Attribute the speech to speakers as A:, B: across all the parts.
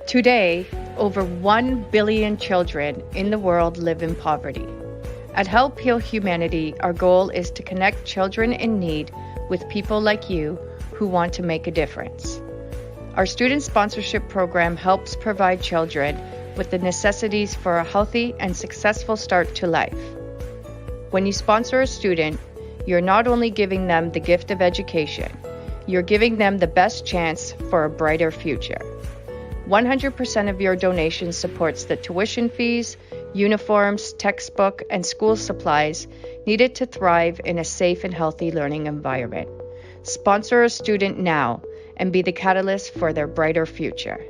A: Today, over 1 billion children in the world live in poverty. At Help Heal Humanity, our goal is to connect children in need with people like you who want to make a difference. Our student sponsorship program helps provide children with the necessities for a healthy and successful start to life. When you sponsor a student, you're not only giving them the gift of education, you're giving them the best chance for a brighter future. 100% of your donation supports the tuition fees, uniforms, textbook, and school supplies needed to thrive in a safe and healthy learning environment. Sponsor a student now and be the catalyst for their brighter future.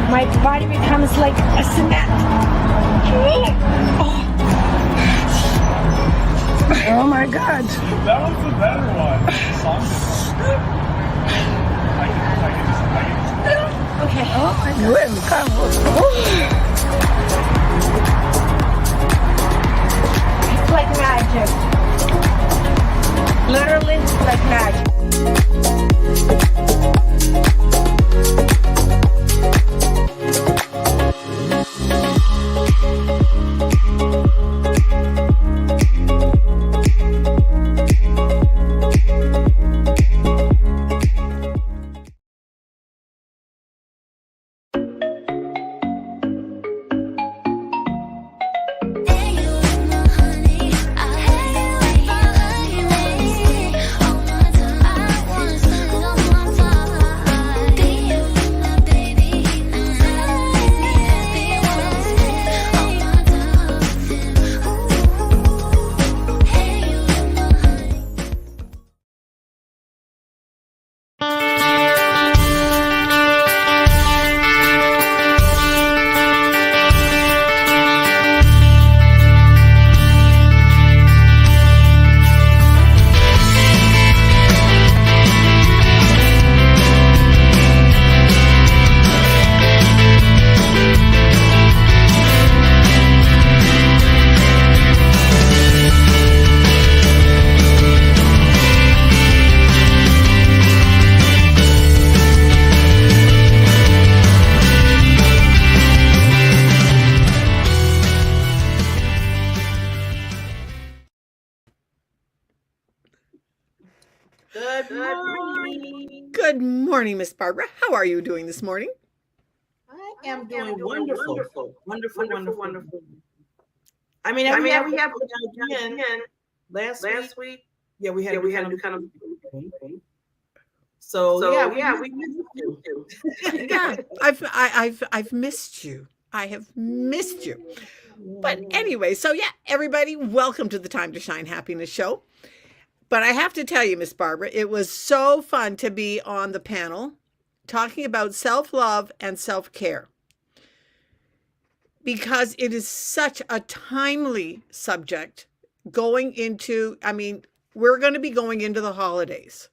B: My body becomes like a cement. Oh my God.
C: That was the better one.
B: Okay. Oh my God. It's like magic. Literally like magic.
D: Good morning, Miss Barbara. How are you doing this morning?
E: I am doing wonderful. Wonderful. I mean, we have again last week. Yeah, we had to kind of. So yeah, we missed you.
D: Yeah, I've missed you. I have missed you. But anyway, so yeah, everybody, welcome to the Time to Shine Happiness Show. But I have to tell you, Miss Barbara, it was so fun to be on the panel talking about self-love and self-care, because it is such a timely subject going into, we're going to be going into the holidays.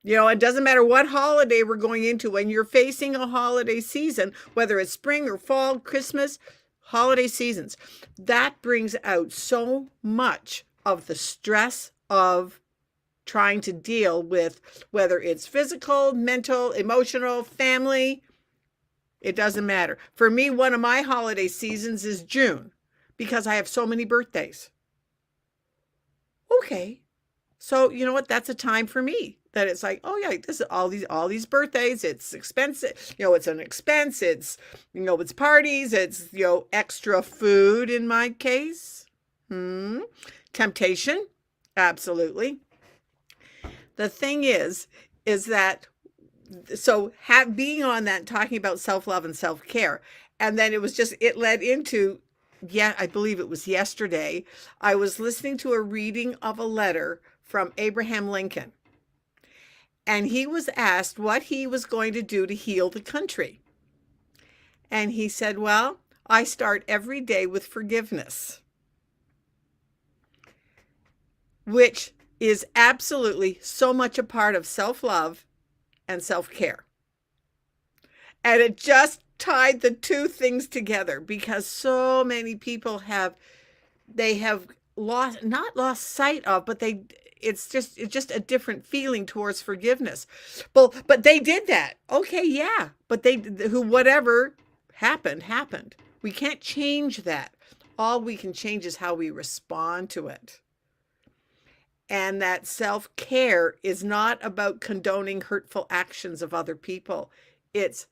D: You know, it doesn't matter what holiday we're going into. When you're facing a holiday season, whether it's spring or fall, Christmas, holiday seasons, that brings out so much of the stress of trying to deal with whether it's physical, mental, emotional, family. It doesn't matter. For me, one of my holiday seasons is June because I have so many birthdays. Okay. So you know what? That's a time for me that it's like, oh yeah, this is all these birthdays. It's expensive. It's an expense. It's it's parties. It's extra food in my case. Temptation. Absolutely. The thing is that so being on that, talking about self-love and self-care, and then it led into, I believe it was yesterday, I was listening to a reading of a letter from Abraham Lincoln, and he was asked what he was going to do to heal the country, and he said, well, I start every day with forgiveness, which is absolutely so much a part of self-love and self-care. And it just tied the two things together because so many people have not lost sight of, but it's just a different feeling towards forgiveness. Well, but they did that. Okay, yeah. But whatever happened. We can't change that. All we can change is how we respond to it. And that self-care is not about condoning hurtful actions of other people. It's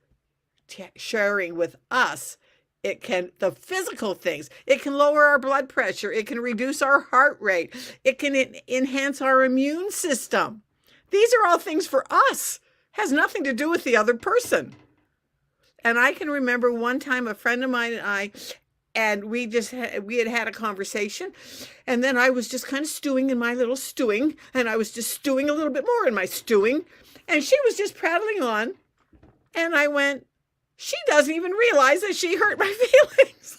D: sharing with us. The physical things. It can lower our blood pressure. It can reduce our heart rate. It can enhance our immune system. These are all things for us. Has nothing to do with the other person. And I can remember one time a friend of mine and I, and we had a conversation, and then I was just kind of stewing in my little stewing, and I was just stewing a little bit more in my stewing, and she was just prattling on, and I went, she doesn't even realize that she hurt my feelings.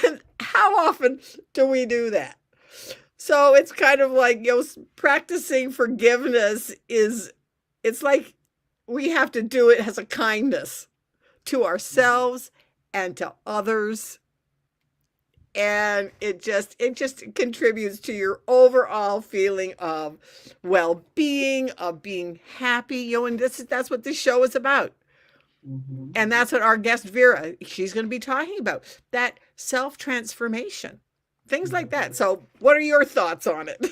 D: And how often do we do that? So it's kind of like, practicing forgiveness it's like we have to do it as a kindness to ourselves and to others. And it just contributes to your overall feeling of well-being, of being happy. And that's what this show is about. Mm-hmm. And that's what our guest Vera, she's going to be talking about, that self-transformation, things like that. So what are your thoughts on it?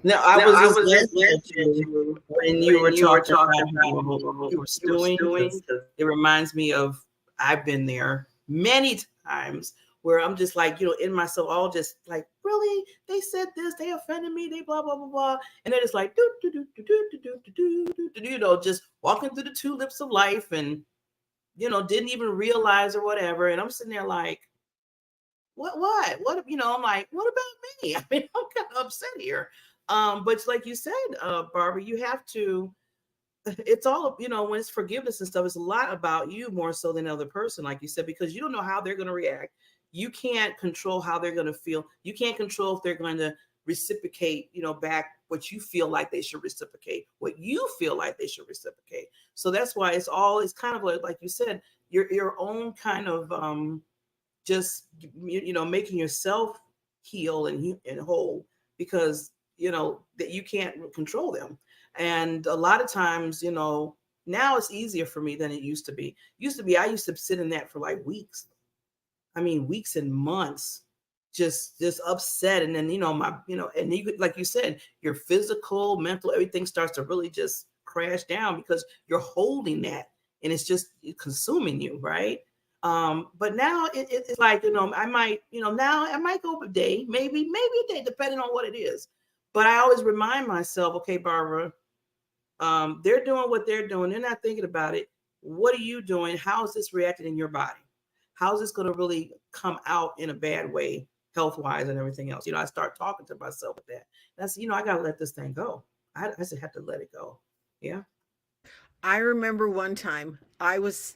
E: No, I was listening to you when you were talking about how you were stewing. It reminds me of, I've been there many times where I'm just like, in myself, all just like, really? They said this, they offended me, they blah, blah, blah, blah. And then it's like, just walking through the tulips of life and, didn't even realize or whatever. And I'm sitting there like, what, I'm like, what about me? I mean, I'm kind of upset here. But like you said, Barbara, you have to, it's all, when it's forgiveness and stuff, it's a lot about you more so than the other person, like you said, because you don't know how they're going to react. You can't control how they're going to feel. You can't control if they're going to reciprocate, back what you feel like they should reciprocate, what you feel like they should reciprocate. So that's why it's kind of like you said, your own kind of just, making yourself heal and whole, because, that you can't control them. And a lot of times, now it's easier for me than it used to be. I used to sit in that for like weeks. I mean, weeks and months, just upset. And then, and you, like you said, your physical, mental, everything starts to really just crash down because you're holding that and it's just consuming you. Right. But now it's like, I might, now I might go a day, maybe a day, depending on what it is. But I always remind myself, okay, Barbara, they're doing what they're doing. They're not thinking about it. What are you doing? How is this reacting in your body? How is this going to really come out in a bad way, health-wise and everything else? I start talking to myself with that. That's, I got to let this thing go. I just have to let it go. Yeah.
D: I remember one time it was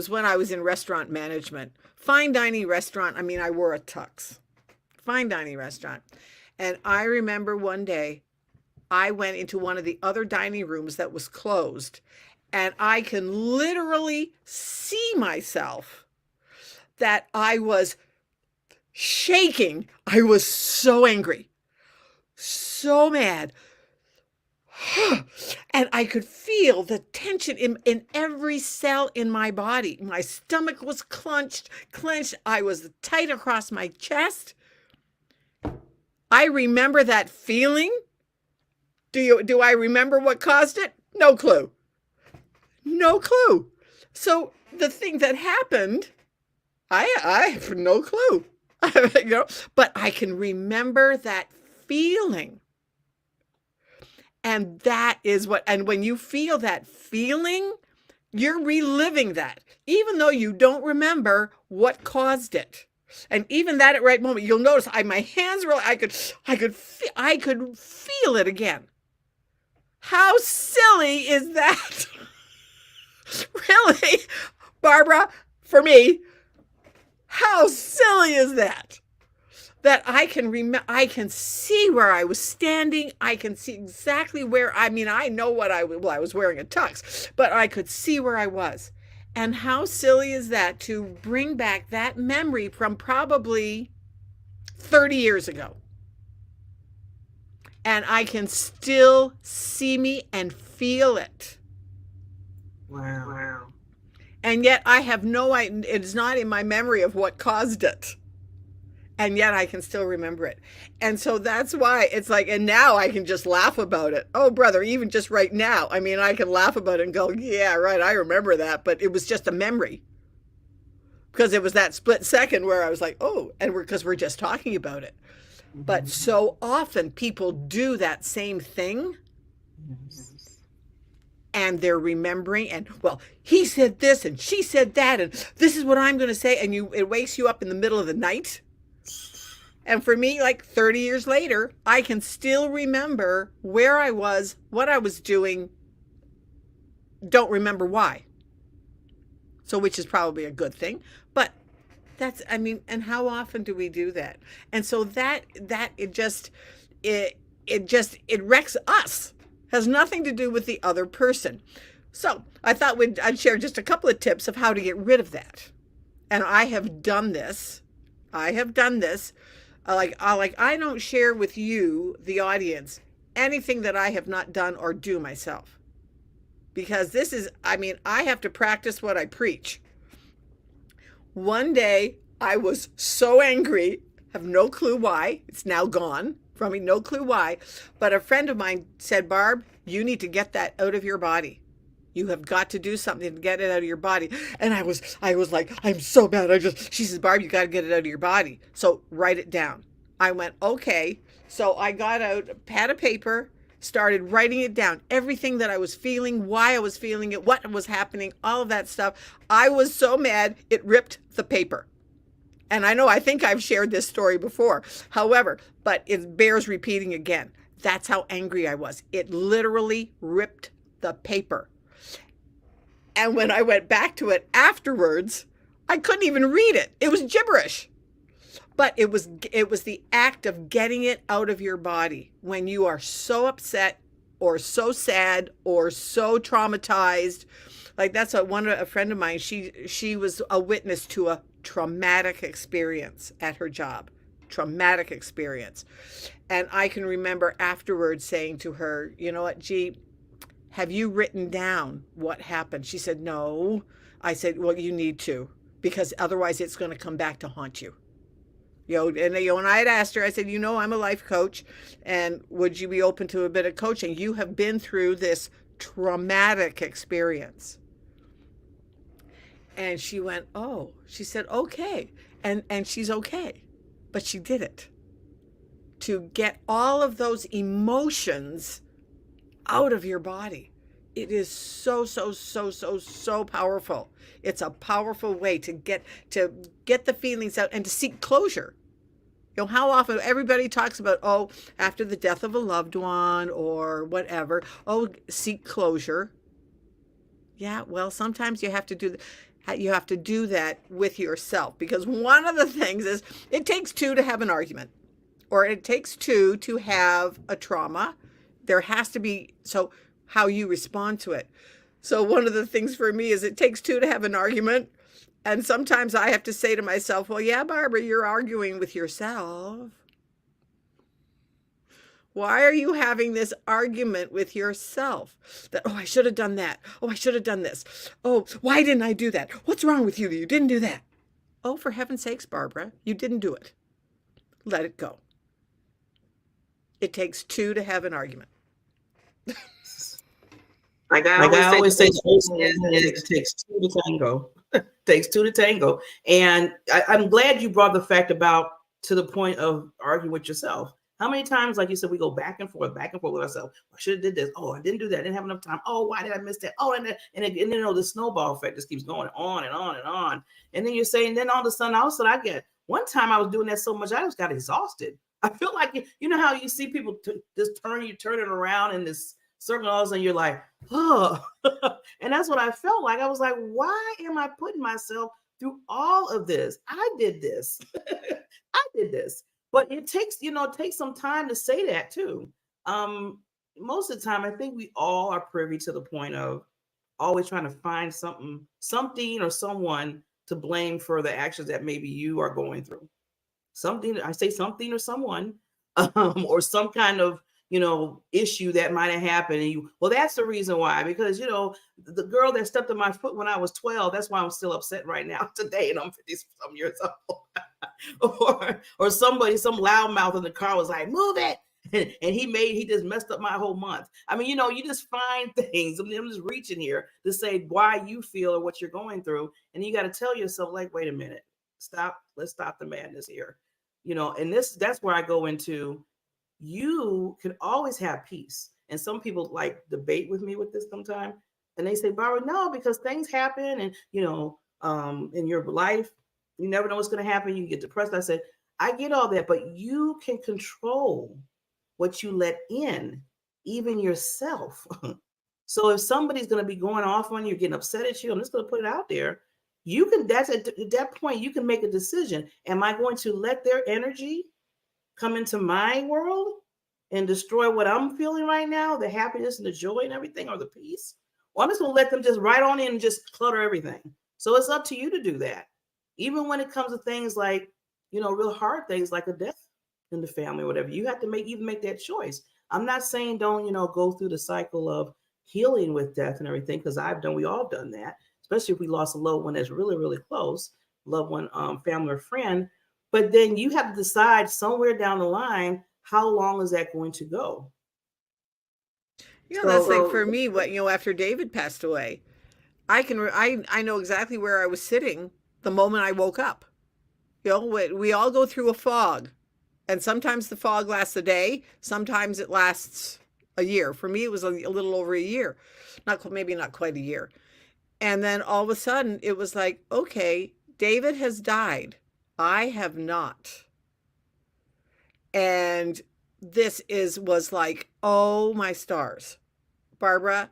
D: when I was in restaurant management, fine dining restaurant. I mean, I wore a tux, fine dining restaurant. And I remember one day I went into one of the other dining rooms that was closed, and I can literally see myself that I was shaking. I was so angry, so mad. And I could feel the tension in every cell in my body. My stomach was clenched. I was tight across my chest. I remember that feeling. Do I remember what caused it? No clue. No clue. So the thing that happened, I have no clue. But I can remember that feeling. And that is and when you feel that feeling, you're reliving that, even though you don't remember what caused it. And even that at right moment, you'll notice my hands were, I could feel it again. How silly is that? Really, Barbara, for me, how silly is that? That I can see where I was standing. I can see exactly where, I know I was wearing a tux, but I could see where I was. And how silly is that to bring back that memory from probably 30 years ago? And I can still see me and feel it.
E: Wow.
D: And yet I have no idea, it's not in my memory of what caused it. And yet I can still remember it. And so that's why it's like, and now I can just laugh about it. Oh, brother, even just right now, I can laugh about it and go, yeah, right, I remember that. But it was just a memory. Because it was that split second where I was like, oh, and because we're just talking about it. Mm-hmm. But so often people do that same thing. Yes. And they're remembering, and well, he said this and she said that, and this is what I'm going to say. And it wakes you up in the middle of the night. And for me, like 30 years later, I can still remember where I was, what I was doing, don't remember why. So, which is probably a good thing. But that's, and how often do we do that? And so it wrecks us. Has nothing to do with the other person. So I thought I'd share just a couple of tips of how to get rid of that. And I have done this. I don't share with you, the audience, anything that I have not done or do myself. Because this is, I have to practice what I preach. One day I was so angry, have no clue why. It's now gone from me, no clue why. But a friend of mine said, Barb, you need to get that out of your body. You have got to do something to get it out of your body. And I was like, I'm so bad. She says, Barb, you got to get it out of your body. So write it down. I went, okay. So I got out a pad of paper, started writing it down. Everything that I was feeling, why I was feeling it, what was happening, all of that stuff. I was so mad, it ripped the paper. And I think I've shared this story before. However, but it bears repeating again. That's how angry I was. It literally ripped the paper. And when I went back to it afterwards, I couldn't even read it. It was gibberish. But it was the act of getting it out of your body when you are so upset or so sad or so traumatized. Like that's a friend of mine, she was a witness to a traumatic experience at her job. Traumatic experience. And I can remember afterwards saying to her, you know what, G, have you written down what happened? She said, no. I said, well, you need to, because otherwise it's going to come back to haunt you. And I had asked her, I said, I'm a life coach, and would you be open to a bit of coaching? You have been through this traumatic experience. And she went, oh, she said, okay. And she's okay. But she did it to get all of those emotions out of your body. It is so powerful. It's a powerful way to get the feelings out and to seek closure. How often everybody talks about, after the death of a loved one or whatever, seek closure. Yeah, well, sometimes you have to do that with yourself, because one of the things is it takes two to have an argument, or it takes two to have a trauma. There has to be, so how you respond to it. So one of the things for me is it takes two to have an argument. And sometimes I have to say to myself, well, yeah, Barbara, you're arguing with yourself. Why are you having this argument with yourself? That, oh, I should have done that. Oh, I should have done this. Oh, why didn't I do that? What's wrong with you that you didn't do that? Oh, for heaven's sakes, Barbara, you didn't do it. Let it go. It takes two to have an argument.
E: Like I always say, it takes two to tango. Takes two to tango. And I'm glad you brought the fact about to the point of arguing with yourself. How many times, like you said, we go back and forth with ourselves. I should have did this. Oh, I didn't do that. I didn't have enough time. Oh, why did I miss that? Oh, and the snowball effect just keeps going on and on and on. And then you're saying, then all of a sudden, I get, one time I was doing that so much, I just got exhausted. I feel like, you know how you see people just turn it around in this circle, all of a sudden you're like, oh. And that's what I felt like. I was like, why am I putting myself through all of this? I did this. I did this. But it takes some time to say that too. Most of the time, I think we all are privy to the point of always trying to find something or someone to blame for the actions that maybe you are going through. Something or someone, or some kind of, issue that might have happened. And well, that's the reason why, because, the girl that stepped on my foot when I was 12, that's why I'm still upset right now today. And I'm 50-some years old. or somebody, some loudmouth in the car was like, move it. And he just messed up my whole month. I mean, you just find things. I'm just reaching here to say why you feel or what you're going through. And you got to tell yourself, like, wait a minute, stop. Let's stop the madness here. And that's where I go into, you can always have peace. And some people like debate with me with this sometimes. And they say, Barbara, no, because things happen. And, in your life, you never know what's going to happen. You get depressed. I said, I get all that, but you can control what you let in, even yourself. So if somebody's going to be going off on you, getting upset at you, I'm just going to put it out there. You can, that's at that point, you can make a decision. Am I going to let their energy come into my world and destroy what I'm feeling right now, the happiness and the joy and everything, or the peace? Or I'm just going to let them just right on in and just clutter everything. So it's up to you to do that. Even when it comes to things like, real hard things like a death in the family or whatever, you have to make that choice. I'm not saying don't, go through the cycle of healing with death and everything, because we all done that, especially if we lost a loved one that's really, really close, loved one, family or friend. But then you have to decide somewhere down the line, how long is that going to go?
D: That's like for me, after David passed away, I know exactly where I was sitting the moment I woke up. We all go through a fog, and sometimes the fog lasts a day, sometimes it lasts a year. For me, it was a little over a year, maybe not quite a year. And then all of a sudden it was like, okay, David has died. I have not. And this was like, oh my stars, Barbara,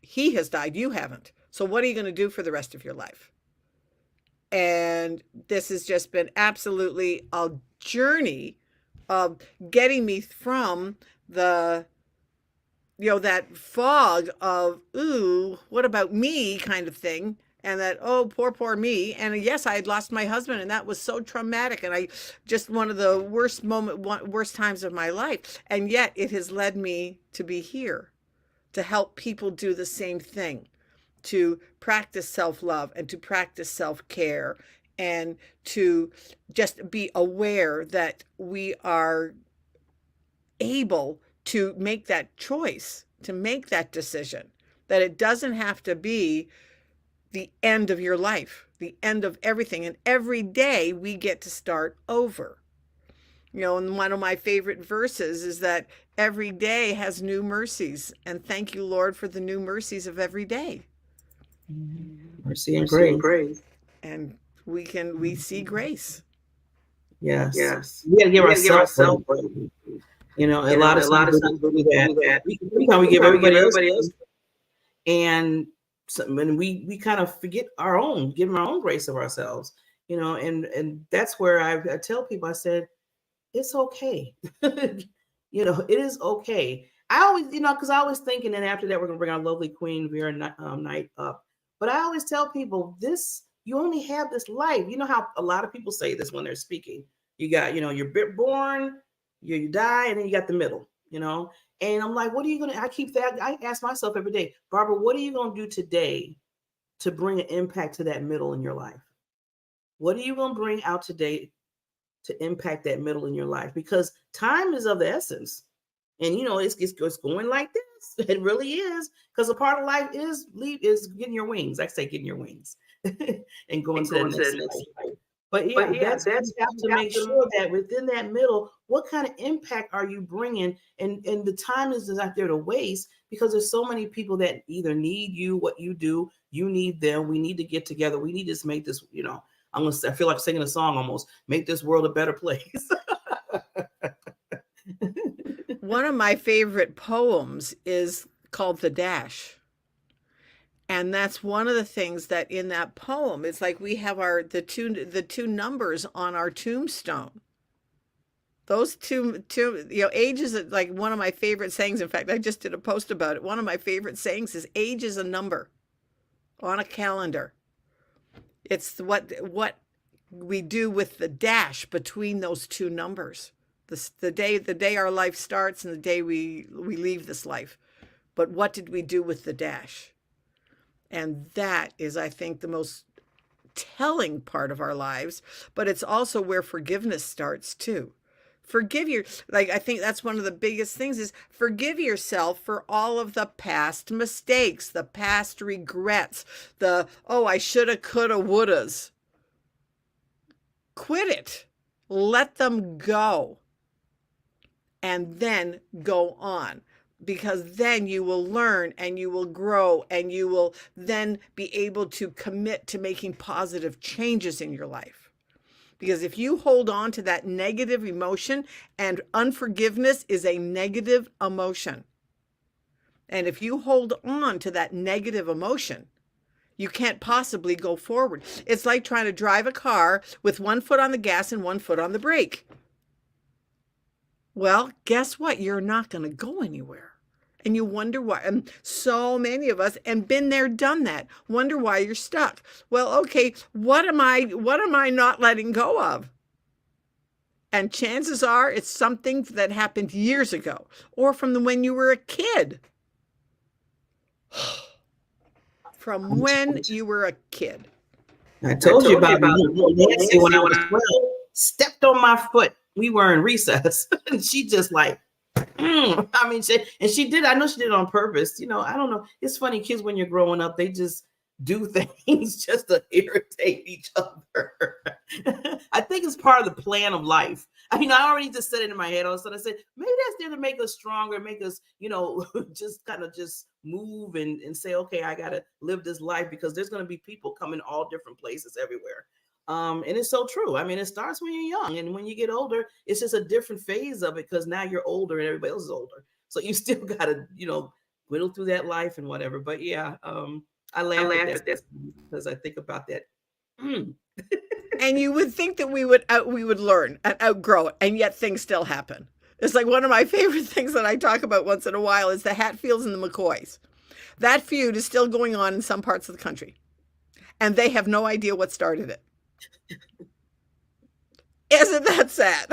D: he has died. You haven't. So what are you going to do for the rest of your life? And this has just been absolutely a journey of getting me from the, that fog of, ooh, what about me kind of thing. And that, oh, poor me. And yes, I had lost my husband, and that was so traumatic. And I just one of the worst times of my life. And yet it has led me to be here to help people do the same thing, to practice self-love and to practice self-care, and to just be aware that we are able to make that choice, to make that decision, that it doesn't have to be the end of your life, the end of everything. And every day we get to start over. And one of my favorite verses is that every day has new mercies. And thank you, Lord, for the new mercies of every day.
E: Mercy and grace.
D: And we see grace.
E: Yes. We got to give ourselves grace. A lot of times we do that. We give everybody else. And we kind of forget giving our own grace of ourselves, and that's where I tell people, I said, it's okay. It is okay. I always, because I was thinking, and after that, we're going to bring our lovely Queen Vera Knight up. But I always tell people, this you only have this life. You know how a lot of people say this when they're speaking. You got, you're born, you die, and then you got the middle, And I'm like, what are you going to, I ask myself every day, Barbara, what are you going to do today to bring an impact to that middle in your life? What are you going to bring out today to impact that middle in your life? Because time is of the essence. And, it's going like this. It really is. Because a part of life is getting your wings. I say getting your wings and going to the next life. But that's you have to make sure that within that middle, what kind of impact are you bringing? And the time is not there to waste, because there's so many people that either need you, what you do, you need them. We need to get together. We need to make this, I feel like singing a song almost, make this world a better place.
D: One of my favorite poems is called The Dash. And that's one of the things that in that poem, it's like we have the two numbers on our tombstone. Those two, age is like one of my favorite sayings. In fact, I just did a post about it. One of my favorite sayings is age is a number on a calendar. It's what we do with the dash between those two numbers. The day our life starts and the day we leave this life. But what did we do with the dash? And that is, I think, the most telling part of our lives, but it's also where forgiveness starts too. I think that's one of the biggest things is forgive yourself for all of the past mistakes, the past regrets, I shoulda, coulda, wouldas. Quit it. Let them go. And then go on. Because then you will learn and you will grow and you will then be able to commit to making positive changes in your life. Because if you hold on to that negative emotion, and unforgiveness is a negative emotion. And if you hold on to that negative emotion, you can't possibly go forward. It's like trying to drive a car with one foot on the gas and one foot on the brake. Well, guess what? You're not going to go anywhere. And you wonder why. And so many of us, and been there, done that, wonder why you're stuck. Well, okay, what am I not letting go of? And chances are it's something that happened years ago, or from when you were a kid. From when you were a kid.
E: I told you about Nancy when I was 12, stepped on my foot. We were in recess, and she just like, she did. I know she did it on purpose. I don't know. It's funny, kids, when you're growing up, they just do things just to irritate each other. I think it's part of the plan of life. I already just said it in my head. All of a sudden, I said, maybe that's there to make us stronger, make us, just kind of just move and say, okay, I got to live this life, because there's going to be people coming all different places everywhere. And it's so true. It starts when you're young, and when you get older, it's just a different phase of it, because now you're older and everybody else is older. So you still got to, whittle through that life and whatever. But yeah, I laugh at this because I think about that.
D: And you would think that we would learn and outgrow it, and yet things still happen. It's like one of my favorite things that I talk about once in a while is the Hatfields and the McCoys. That feud is still going on in some parts of the country, and they have no idea what started it. Isn't that sad?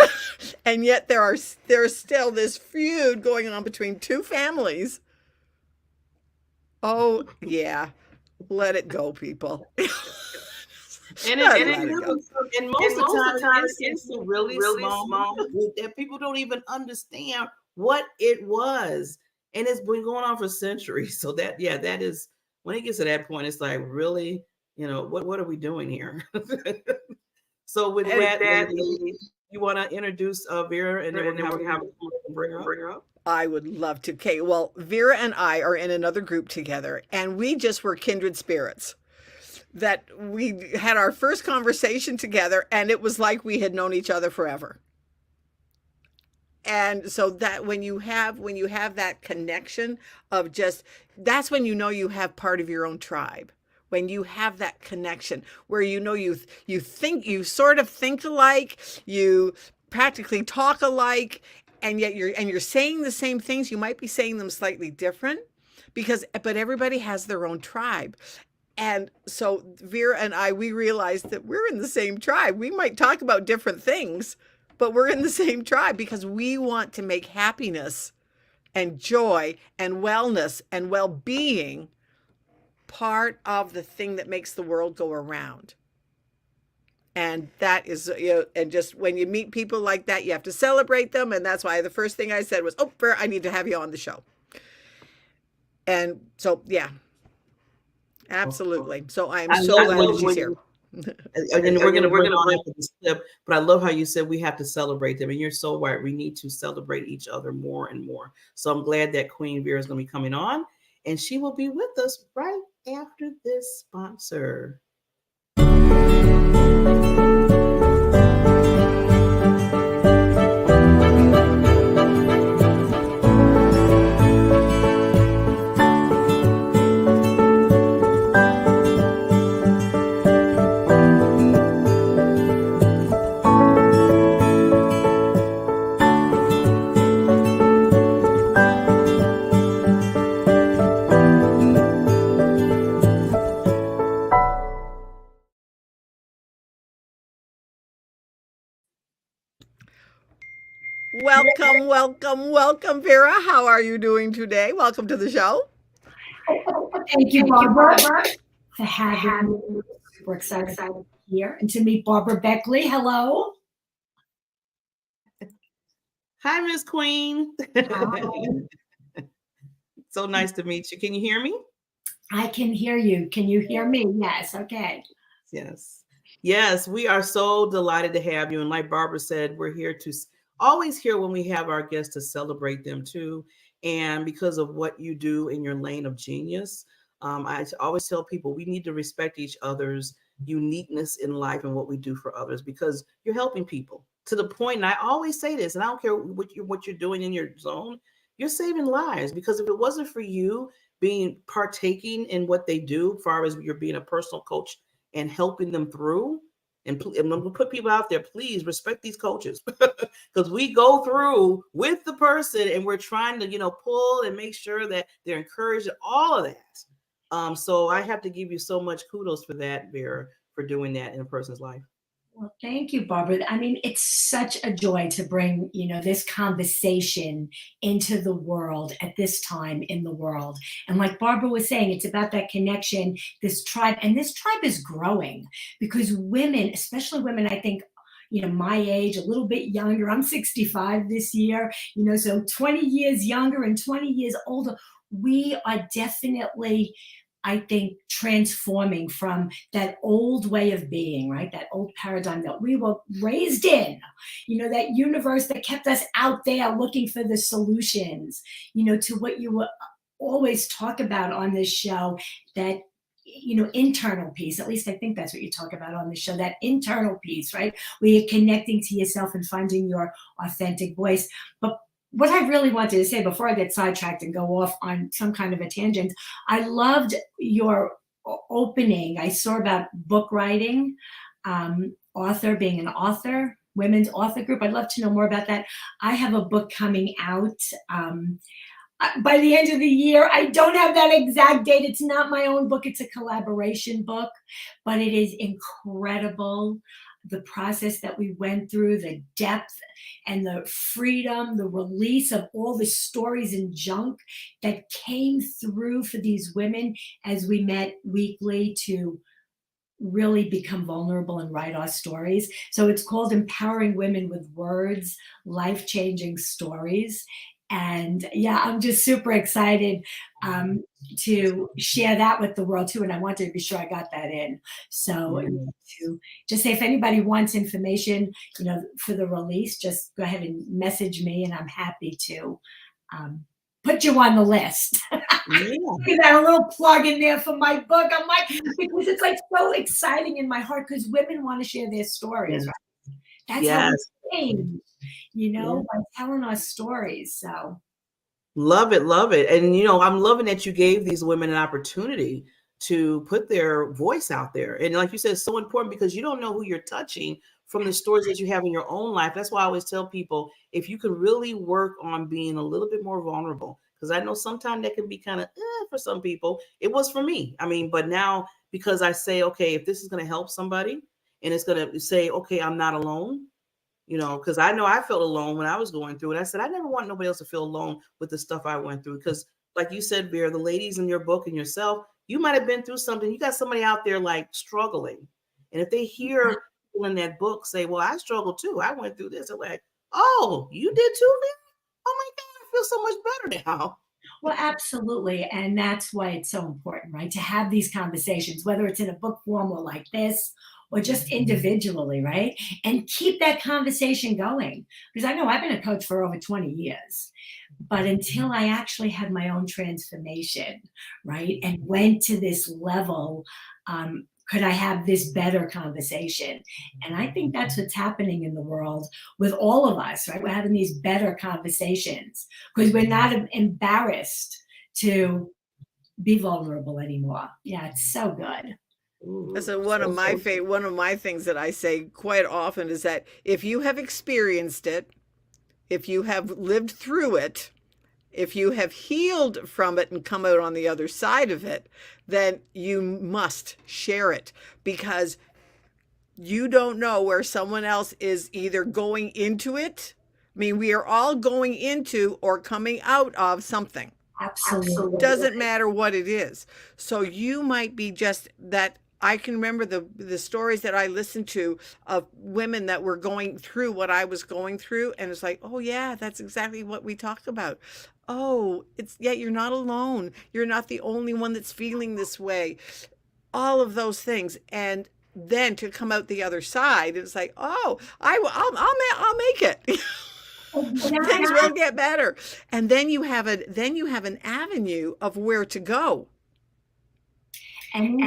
D: And yet there's still this feud going on between two families. Oh yeah, let it go, people.
E: And most of the time it's really small that people don't even understand what it was, and it's been going on for centuries. So that is, when it gets to that point, it's like, really, what are we doing here? So with that, you want to introduce Vera, and then we're going to have bring her up?
D: I would love to. Okay, well, Vera and I are in another group together, and we just were kindred spirits. That we had our first conversation together, and it was like we had known each other forever. And so that when you have that connection of just, that's when you have part of your own tribe. When you have that connection where you sort of think alike, you practically talk alike, and yet you're saying the same things. You might be saying them slightly different, but everybody has their own tribe. And so Vera and I, we realized that we're in the same tribe. We might talk about different things, but we're in the same tribe because we want to make happiness and joy and wellness and well-being part of the thing that makes the world go around. And that is, and just when you meet people like that, you have to celebrate them. And that's why the first thing I said was, oh, Vera, I need to have you on the show. And so, yeah, absolutely. So I am so glad that she's here.
E: And we're gonna on after this clip, but I love how you said we have to celebrate them, and you're so right. We need to celebrate each other more and more. So I'm glad that Queen Vera is going to be coming on, and she will be with us right after this sponsor.
D: Welcome, welcome, welcome, Vera. How are you doing today? Welcome to the show.
B: Thank you, Barbara, for having me. We're excited to be here and to meet Barbara Beckley. Hello.
E: Hi, Miss Queen.
B: Hi.
E: So nice to meet you. Can you hear me?
B: I can hear you. Can you hear me? Yes. Okay.
E: Yes. Yes, we are so delighted to have you. And like Barbara said, we're here to always here when we have our guests to celebrate them too. And because of what you do in your lane of genius, I always tell people we need to respect each other's uniqueness in life and what we do for others because you're helping people to the point. And I always say this, and I don't care what you're doing in your zone, you're saving lives because if it wasn't for you being partaking in what they do, as far as you're being a personal coach and helping them through. And I'm going to put people out there, please respect these coaches because we go through with the person and we're trying to, pull and make sure that they're encouraged and all of that. So I have to give you so much kudos for that, Vera, for doing that in a person's life.
B: Well, thank you, Barbara. I mean, it's such a joy to bring, this conversation into the world at this time in the world. And like Barbara was saying, it's about that connection, this tribe, and this tribe is growing because women, especially women, I think, my age, a little bit younger. I'm 65 this year, so 20 years younger and 20 years older. We are definitely, I think, transforming from that old way of being, right? That old paradigm that we were raised in, that universe that kept us out there looking for the solutions, to what you always talk about on this show, that internal peace. At least I think that's what you talk about on the show, that internal peace, right? Where you're connecting to yourself and finding your authentic voice. But what I really wanted to say before I get sidetracked and go off on some kind of a tangent, I loved your opening. I saw about book writing, author, being an author, women's author group. I'd love to know more about that. I have a book coming out by the end of the year. I don't have that exact date. It's not my own book. It's a collaboration book, but it is incredible. The process that we went through, the depth and the freedom, the release of all the stories and junk that came through for these women as we met weekly to really become vulnerable and write our stories. So it's called Empowering Women with Words, Life-Changing Stories. And yeah, I'm just super excited to share that with the world too. And I wanted to be sure I got that in. So to just say, if anybody wants information, for the release, just go ahead and message me and I'm happy to put you on the list. Give that a little plug in there for my book. I'm like, because it's like so exciting in my heart because women want to share their stories. Right? That's how we change, by telling our stories. So
E: love it, love it. And I'm loving that you gave these women an opportunity to put their voice out there. And like you said, it's so important because you don't know who you're touching from the stories that you have in your own life. That's why I always tell people, if you can really work on being a little bit more vulnerable, because I know sometimes that can be kind of for some people. It was for me. I mean, but now because I say, okay, if this is going to help somebody and it's going to say, okay, I'm not alone, you know, because I know I felt alone when I was going through it. I said, I never want nobody else to feel alone with the stuff I went through. Because like you said, Vera, the ladies in your book and yourself, you might have been through something. You got somebody out there like struggling. And if they hear people in that book say, well, I struggled too, I went through this, they're like, oh, you did too, Vera? Oh my God, I feel so much better now.
B: Well, absolutely. And that's why it's so important, right? To have these conversations, whether it's in a book form or like this, or just individually, right? And keep that conversation going. Because I know I've been a coach for over 20 years, but until I actually had my own transformation, right? And went to this level, could I have this better conversation? And I think that's what's happening in the world with all of us, right? We're having these better conversations because we're not embarrassed to be vulnerable anymore. Yeah, it's so good.
D: So one of my things that I say quite often is that if you have experienced it, if you have lived through it, if you have healed from it and come out on the other side of it, then you must share it, because you don't know where someone else is either going into it. I mean, we are all going into or coming out of something.
B: Absolutely.
D: Doesn't matter what it is. So you might be just that. I can remember the stories that I listened to of women that were going through what I was going through. And it's like, oh yeah, that's exactly what we talk about. Oh, you're not alone. You're not the only one that's feeling this way. All of those things. And then to come out the other side, it's like, oh, I'll make it. Things will get better. And then you have an avenue of where to go.
B: And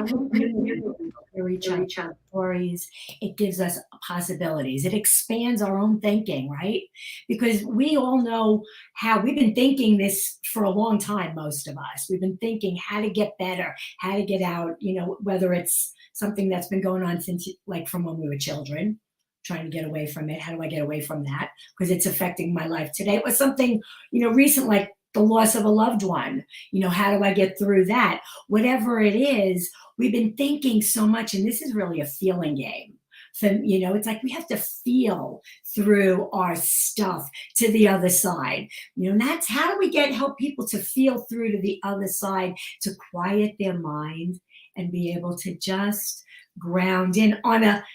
B: we reach out stories. It gives us possibilities. It expands our own thinking, right? Because we all know how we've been thinking this for a long time, most of us. We've been thinking how to get better, how to get out, whether it's something that's been going on since like from when we were children, trying to get away from it. How do I get away from that? Because it's affecting my life today. It was something, recent, like the loss of a loved one. How do I get through that? Whatever it is, we've been thinking so much, and this is really a feeling game. So, it's like we have to feel through our stuff to the other side. And that's how do we help people to feel through to the other side, to quiet their mind and be able to just ground in on a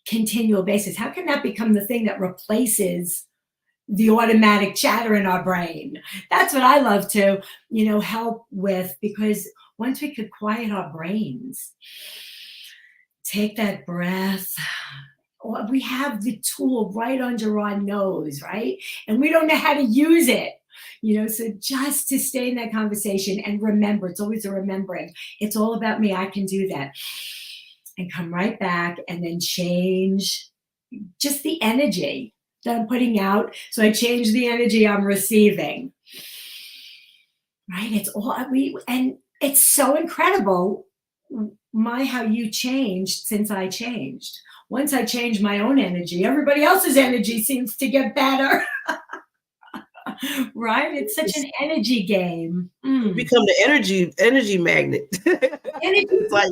B: continual basis. How can that become the thing that replaces the automatic chatter in our brain? That's what I love to, help with, because once we could quiet our brains, take that breath, we have the tool right under our nose, right? And we don't know how to use it. So just to stay in that conversation and remember, it's always a remembering. It's all about me. I can do that. And come right back and then change just the energy that I'm putting out. So I change the energy I'm receiving. Right? It's all and it's so incredible how you changed since I changed. Once I changed my own energy, everybody else's energy seems to get better. Right? It's such an energy game.
E: You become the energy magnet.
B: It's like,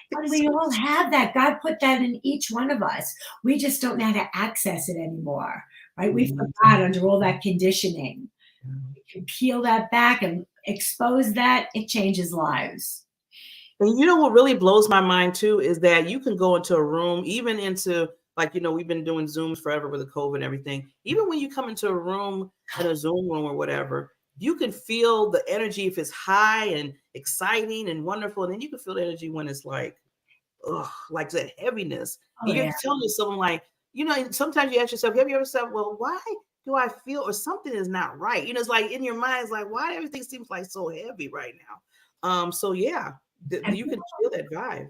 B: and we all have that. God put that in each one of us. We just don't know how to access it anymore, right? We forgot under all that conditioning. We can peel that back and expose that. It changes lives.
E: And what really blows my mind too is that you can go into a room, even into we've been doing Zooms forever with the COVID and everything. Even when you come into a room, in a Zoom room or whatever, you can feel the energy if it's high and exciting and wonderful. And then you can feel the energy when it's like that heaviness. Oh, you're telling someone sometimes you ask yourself, have you ever said, well, why do I feel, or something is not right? It's like in your mind, it's like, why everything seems like so heavy right now? So yeah, you can feel that vibe.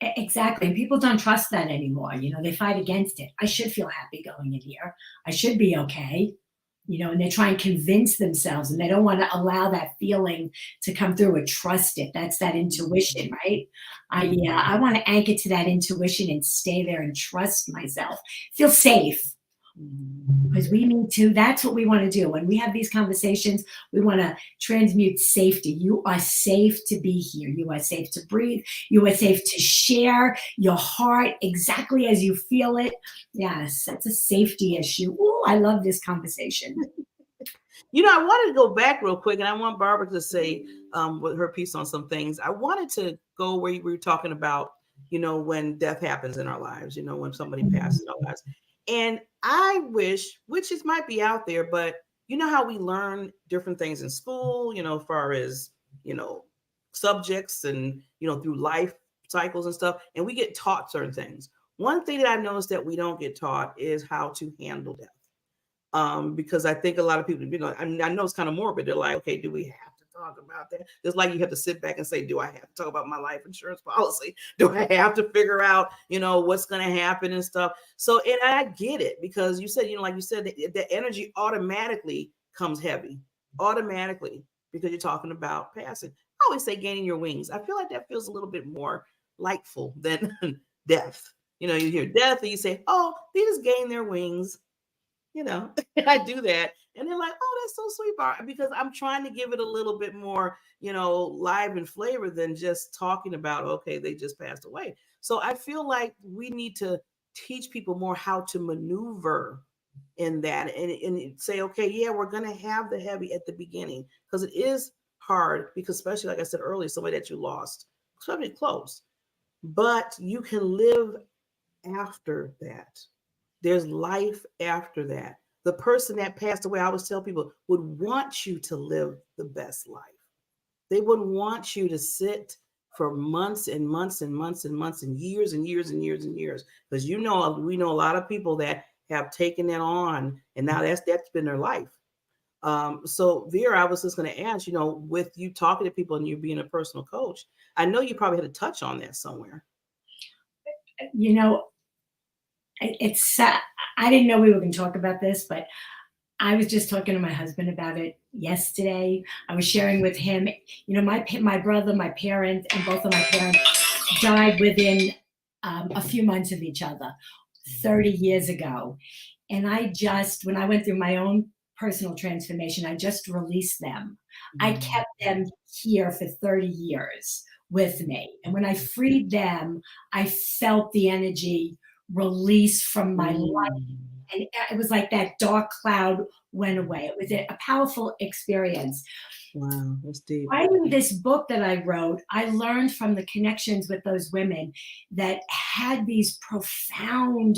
B: Exactly. And people don't trust that anymore. They fight against it. I should feel happy going in here. I should be okay. And they try and convince themselves, and they don't want to allow that feeling to come through or trust it. That's that intuition, right? I want to anchor to that intuition and stay there and trust myself. Feel safe. Because we need to, that's what we want to do. When we have these conversations, we want to transmute safety. You are safe to be here. You are safe to breathe. You are safe to share your heart exactly as you feel it. Yes, it's a safety issue. Oh, I love this conversation.
E: I wanted to go back real quick, and I want Barbara to say with her piece on some things. I wanted to go where we were talking about, when death happens in our lives, when somebody passes in our lives. And I wish, which might be out there, but how we learn different things in school, as far as, subjects and, through life cycles and stuff, and we get taught certain things. One thing that I've noticed that we don't get taught is how to handle death. Because I think a lot of people, I know it's kind of morbid. They're like, okay, do we have to talk about that? Just like you have to sit back and say, do I have to talk about my life insurance policy? Do I have to figure out, what's going to happen and stuff? So, and I get it, because you said, like you said, the energy automatically comes heavy, automatically, because you're talking about passing. I always say gaining your wings. I feel like that feels a little bit more lightful than death. You hear death and you say, oh, they just gain their wings. I do that. And they're like, oh, that's so sweet, Bar, because I'm trying to give it a little bit more, live and flavor than just talking about, okay, they just passed away. So I feel like we need to teach people more how to maneuver in that and say, okay, yeah, we're going to have the heavy at the beginning, because it is hard, because especially, like I said earlier, somebody that you lost, somebody close, but you can live after that. There's life after that. The person that passed away, I always tell people, would want you to live the best life. They wouldn't want you to sit for months and months and months and months and years and years and years and years. Because we know a lot of people that have taken that on, and now that's been their life. So Vera, I was just going to ask, with you talking to people and you being a personal coach, I know you probably had to touch on that somewhere.
B: It's I didn't know we were going to talk about this, but I was just talking to my husband about it yesterday. I was sharing with him, my brother, my parents, and both of my parents died within a few months of each other 30 years ago. And when I went through my own personal transformation, I just released them. I kept them here for 30 years with me. And when I freed them, I felt the energy release from my life. And it was like that dark cloud went away. It was a powerful experience.
E: Wow, that's deep.
B: Writing this book that I wrote, I learned from the connections with those women that had these profound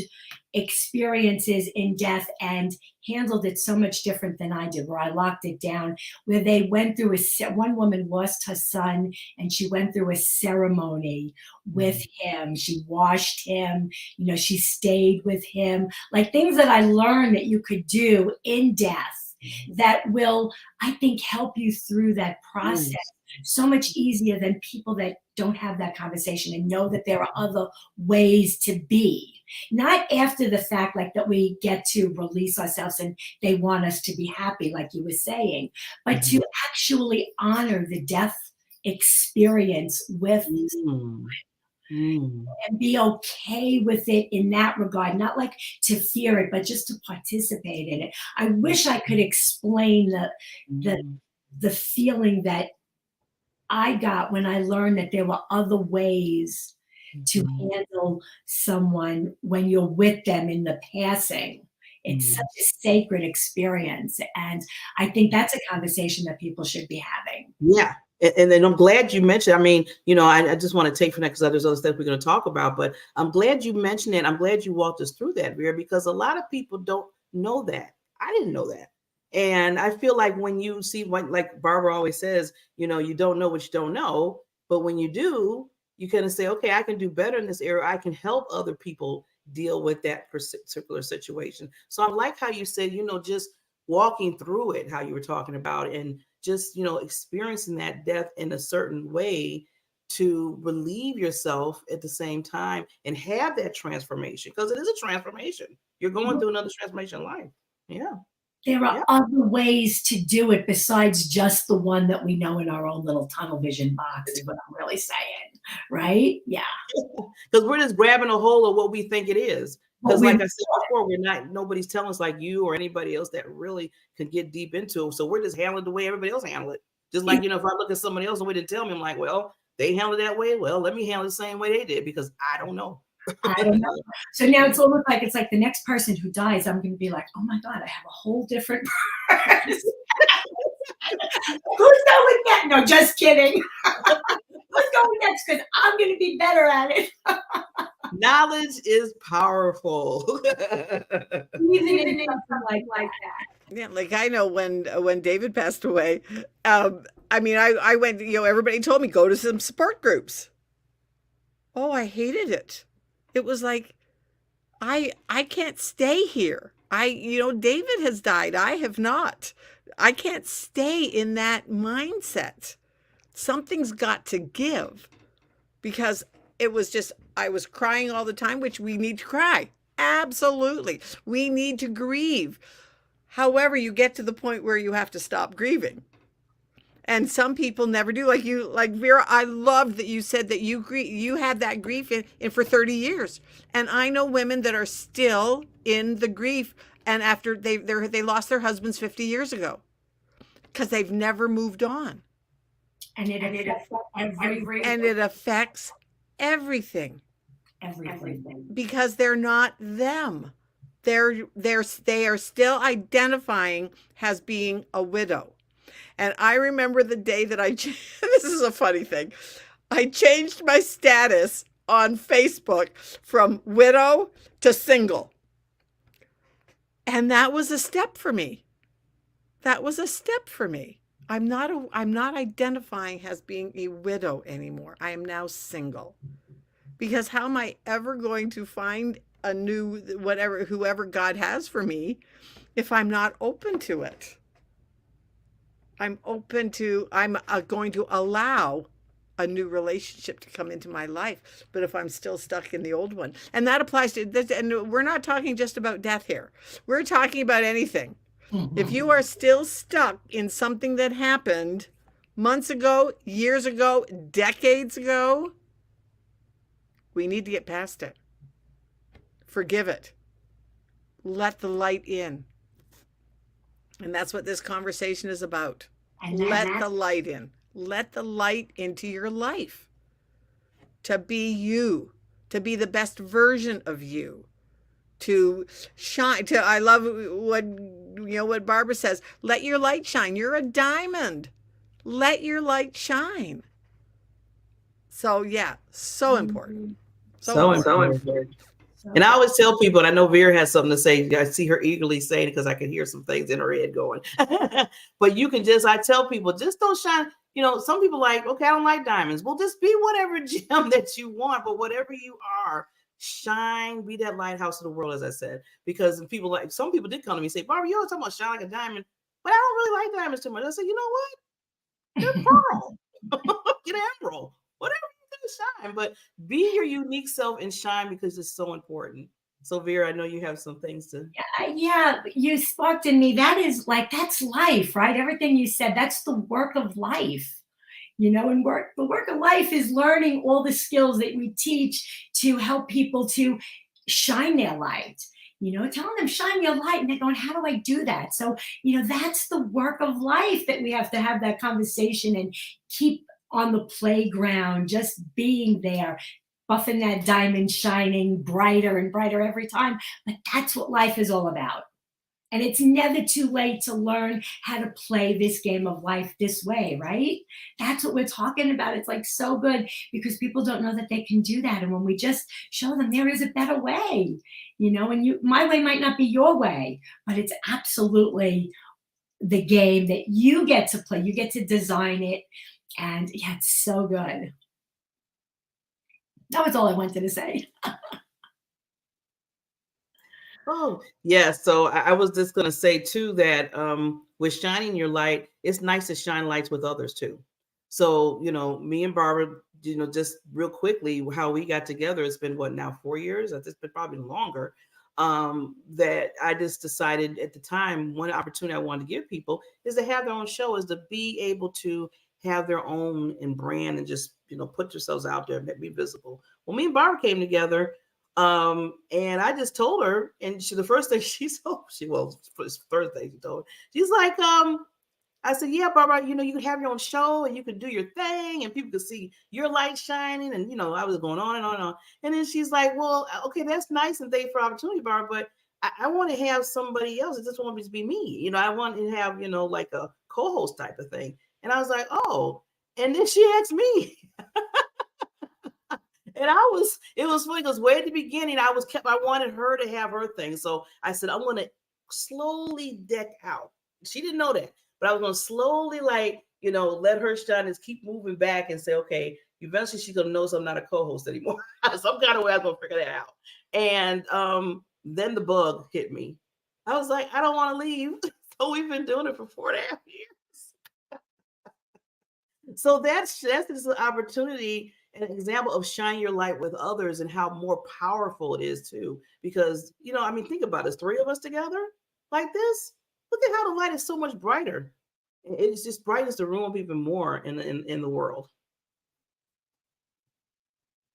B: experiences in death and handled it so much different than I did, where I locked it down, where they went through one woman lost her son and she went through a ceremony with him. She washed him, she stayed with him, like things that I learned that you could do in death that will, I think, help you through that process so much easier than people that don't have that conversation and know that there are other ways to be. Not after the fact, like that we get to release ourselves and they want us to be happy, like you were saying, but to actually honor the death experience with and be okay with it in that regard, not like to fear it, but just to participate in it. I wish I could explain the feeling that I got when I learned that there were other ways to handle someone when you're with them in the passing. It's such a sacred experience. And I think that's a conversation that people should be having.
E: Yeah. And then I'm glad you mentioned, I just want to take from that because there's other stuff we're going to talk about, but I'm glad you mentioned it. I'm glad you walked us through that, Vera, because a lot of people don't know that. I didn't know that. And I feel like when you see, like Barbara always says, you don't know what you don't know, but when you do, you kind of say, okay, I can do better in this area. I can help other people deal with that particular situation. So I like how you said, just walking through it, how you were talking about, and just, experiencing that death in a certain way to relieve yourself at the same time and have that transformation, because it is a transformation. You're going through another transformation in life. Yeah.
B: There are other ways to do it besides just the one that we know in our own little tunnel vision box, is what I'm really saying. right? Yeah.
E: Because we're just grabbing a hold of what we think it is.
B: What
E: Because
B: we
E: like I said before, nobody's telling us like you or anybody else that really can get deep into it. So we're just handling it the way everybody else handle it. Just like, if I look at somebody else and they didn't tell me, I'm like, well, they handled it that way. Well, let me handle it the same way they did because I don't know.
B: I don't know. So now it's almost like the next person who dies, I'm going to be like, oh my God, I have a whole different person. Who's going next? No, just kidding. Who's going next? Because I'm going to be better at it.
E: Knowledge is powerful.
B: Even in something like that.
D: Yeah, like I know when David passed away, I mean, I went, everybody told me go to some support groups. Oh, I hated it. It was like, I can't stay here. David has died. I have not. I can't stay in that mindset. Something's got to give because it was just, I was crying all the time, which we need to cry. Absolutely. We need to grieve. However, you get to the point where you have to stop grieving. And some people never do. Like Vera, I loved that you said that you had that grief in for 30 years. And I know women that are still in the grief and after they lost their husbands 50 years ago because they've never moved on.
B: And it
D: affects everything.
B: Everything.
D: Because they're not them. They are still identifying as being a widow. And I remember the day that this is a funny thing. I changed my status on Facebook from widow to single. And that was a step for me. I'm not identifying as being a widow anymore. I am now single. Because how am I ever going to find a new whoever God has for me if I'm not open to it? I'm going to allow a new relationship to come into my life, but if I'm still stuck in the old one, and that applies to this, and we're not talking just about death here. We're talking about anything. Mm-hmm. If you are still stuck in something that happened months ago, years ago, decades ago, we need to get past it. Forgive it. Let the light in. And that's what this conversation is about. Let the light in. Let the light into your life. To be you. To be the best version of you. To shine. I love what Barbara says. Let your light shine. You're a diamond. Let your light shine. So yeah, so important.
E: So important. And I always tell people, and I know Vera has something to say. I see her eagerly saying it because I can hear some things in her head going. But I tell people, just don't shine. Some people like, okay, I don't like diamonds. Well, just be whatever gem that you want, but whatever you are, shine, be that lighthouse of the world, as I said. Because some people did come to me and say, Barbara, you're always talking about shine like a diamond, but I don't really like diamonds too much. I said, you know what? They're pearl. Get an emerald. Whatever. Shine, but be your unique self and shine because it's so important. So Vera, I know you have some things to.
B: Yeah, you sparked in me. That's life, right? Everything you said, that's the work of life. And the work of life is learning all the skills that we teach to help people to shine their light. Telling them shine your light, and they're going, how do I do that? So, that's the work of life that we have to have that conversation and keep on the playground, just being there, buffing that diamond, shining brighter and brighter every time. But that's what life is all about. And it's never too late to learn how to play this game of life this way, right? That's what we're talking about. It's like so good because people don't know that they can do that. And when we just show them there is a better way, and my way might not be your way, but it's absolutely the game that you get to play. You get to design it. And yeah, it's so good. That was all I wanted to say.
E: Oh, yeah. So I was just going to say, too, that with shining your light, it's nice to shine lights with others, too. So, me and Barbara, just real quickly, how we got together, it's been, 4 years? It's been probably longer. That I just decided at the time, one opportunity I wanted to give people is to have their own show, is to be able to have their own and brand and just, put yourselves out there and be visible. Well, me and Barbara came together, and I just told her, and the first thing she told, first thing she told, she's like, I said, yeah, Barbara, you could have your own show and you could do your thing and people could see your light shining. And, I was going on and on and on. And then she's like, well, okay, that's nice and thank you for opportunity, Barbara, but I want to have somebody else. It just want me to be me. I want to have, like a co-host type of thing. And I was like, oh, and then she asked me. And it was funny because way at the beginning, I wanted her to have her thing. So I said, I'm going to slowly deck out. She didn't know that, but I was going to slowly let her shine and keep moving back and say, okay, eventually she's going to notice I'm not a co-host anymore. Some kind of way I'm going to figure that out. And then the bug hit me. I was like, I don't want to leave. So we've been doing it for 4.5 years. So that's just an opportunity, an example of shine your light with others and how more powerful it is too. Because, think about it, 3 of us together like this. Look at how the light is so much brighter. It's just brightens the room up even more in the world.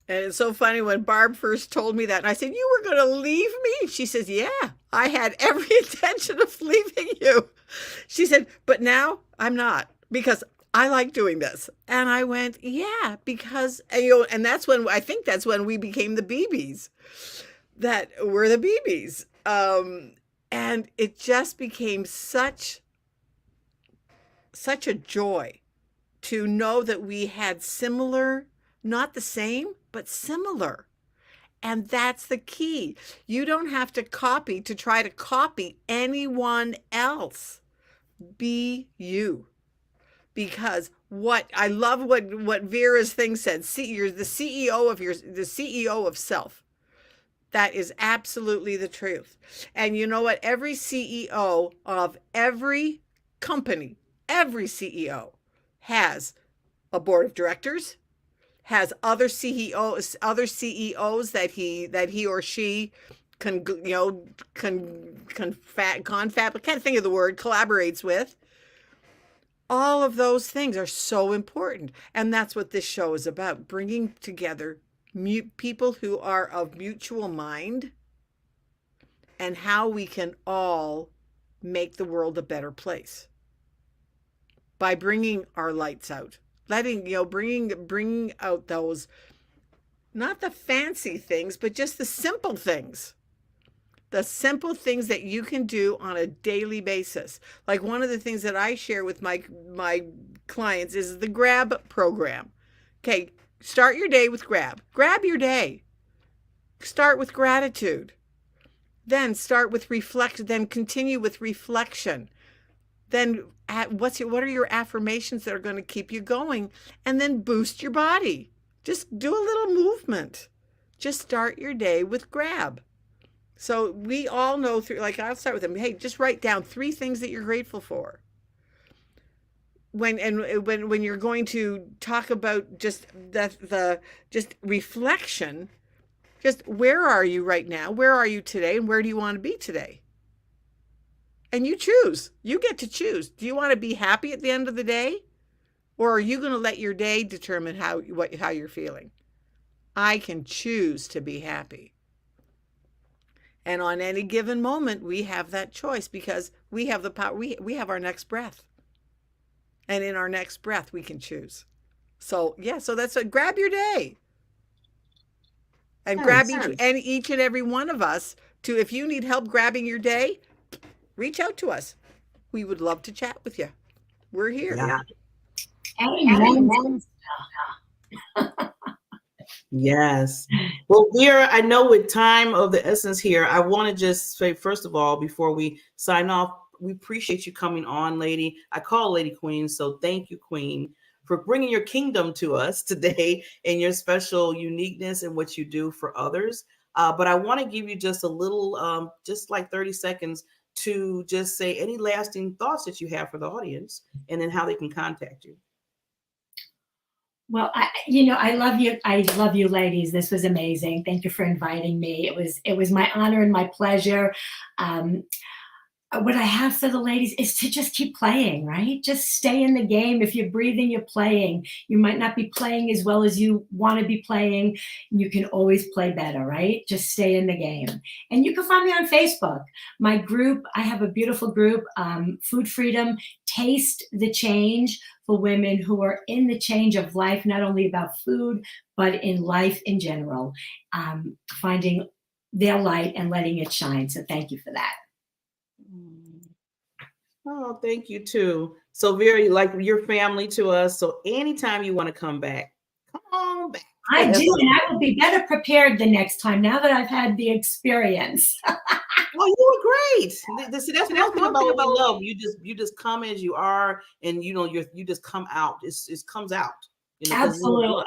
D: And it's so funny when Barb first told me that, and I said, you were going to leave me? She says, yeah, I had every intention of leaving you. She said, but now I'm not, because I like doing this. And I went, yeah, because, and that's when, I think that's when we became the BBs, that we're the BBs. And it just became such a joy to know that we had similar, not the same, but similar. And that's the key. You don't have to try to copy anyone else. Be you. Because I love what Vera's thing said. You're the CEO of self. That is absolutely the truth. And you know what? Every CEO of every company, every CEO has a board of directors, has other CEOs that he or she collaborates with. All of those things are so important. And that's what this show is about, bringing together people who are of mutual mind and how we can all make the world a better place by bringing our lights out, bringing out those, not the fancy things, but just the simple things that you can do on a daily basis. Like one of the things that I share with my clients is the GRAB program. Okay, start your day with GRAB. Grab your day. Start with gratitude. Then start with reflection. Then continue with reflection. Then what are your affirmations that are going to keep you going? And then boost your body. Just do a little movement. Just start your day with GRAB. So we all know I'll start with them. Hey, just write down 3 things that you're grateful for. When you're going to talk about just just reflection, just where are you right now? Where are you today? And where do you want to be today? And you choose. You get to choose. Do you want to be happy at the end of the day? Or are you going to let your day determine how you're feeling? I can choose to be happy. And on any given moment, we have that choice because we have the power. We have our next breath. And in our next breath, we can choose. So, yeah, so that's grab your day. And grab each and every one of us if you need help grabbing your day, reach out to us. We would love to chat with you. We're here.
E: Yeah.
B: Amen.
E: Yes. Well, Vera, I know with time of the essence here, I want to just say, first of all, before we sign off, we appreciate you coming on, lady. I call Lady Queen. So thank you, Queen, for bringing your kingdom to us today and your special uniqueness and what you do for others. But I want to give you just a little, just like 30 seconds to just say any lasting thoughts that you have for the audience and then how they can contact you.
B: Well, I love you. I love you, ladies. This was amazing. Thank you for inviting me. It was my honor and my pleasure. what I have for the ladies is to just keep playing, right? Just stay in the game. If you're breathing, you're playing. You might not be playing as well as you want to be playing. You can always play better, right? Just stay in the game. And you can find me on Facebook. My group, I have a beautiful group, Food Freedom, Taste the Change, for women who are in the change of life, not only about food, but in life in general, finding their light and letting it shine. So thank you for that.
E: Oh, thank you too. So very like your family to us. So anytime you want to come back, come on back.
B: I do, and I will be better prepared the next time now that I've had the experience.
E: Oh, you were great. See, that's one thing about what we love. You just come as you are, and you just come out. It comes out.
B: Absolutely.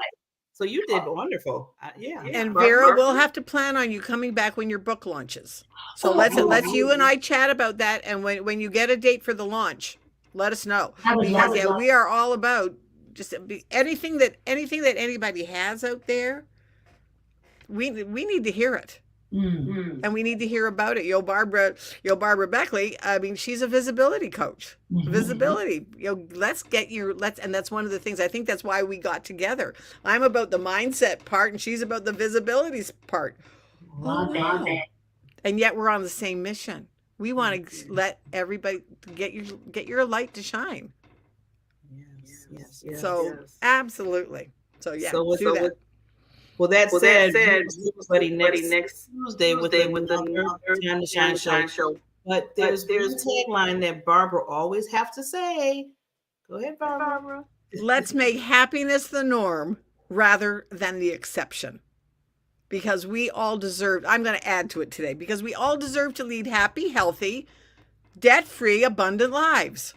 E: So you did wonderful. Yeah.
D: And Vera, we'll have to plan on you coming back when your book launches. So let's you and I chat about that. And when you get a date for the launch, let us know. Because we are all about just anything that anybody has out there. We need to hear it.
B: Mm-hmm.
D: And we need to hear about it. Barbara Beckley, I mean, she's a visibility coach. Mm-hmm. Visibility. And that's one of the things, I think that's why we got together. I'm about the mindset part and she's about the visibility part.
B: Love it.
D: And yet we're on the same mission. We want to let everybody get your light to shine.
E: Yes.
D: So absolutely. So yeah.
E: So
D: do that.
E: Well, that said, everybody next Tuesday with the Time to Shine show. But there's one tagline that Barbara always have to say. Go ahead, Barbara.
D: Let's make happiness the norm rather than the exception. Because we all deserve, I'm going to add to it today, because we all deserve to lead happy, healthy, debt-free, abundant lives.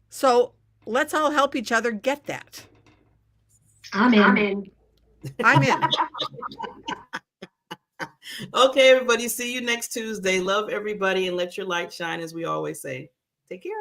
D: So let's all help each other get that.
B: I'm in.
E: Okay, everybody. See you next Tuesday. Love everybody and let your light shine, as we always say. Take care.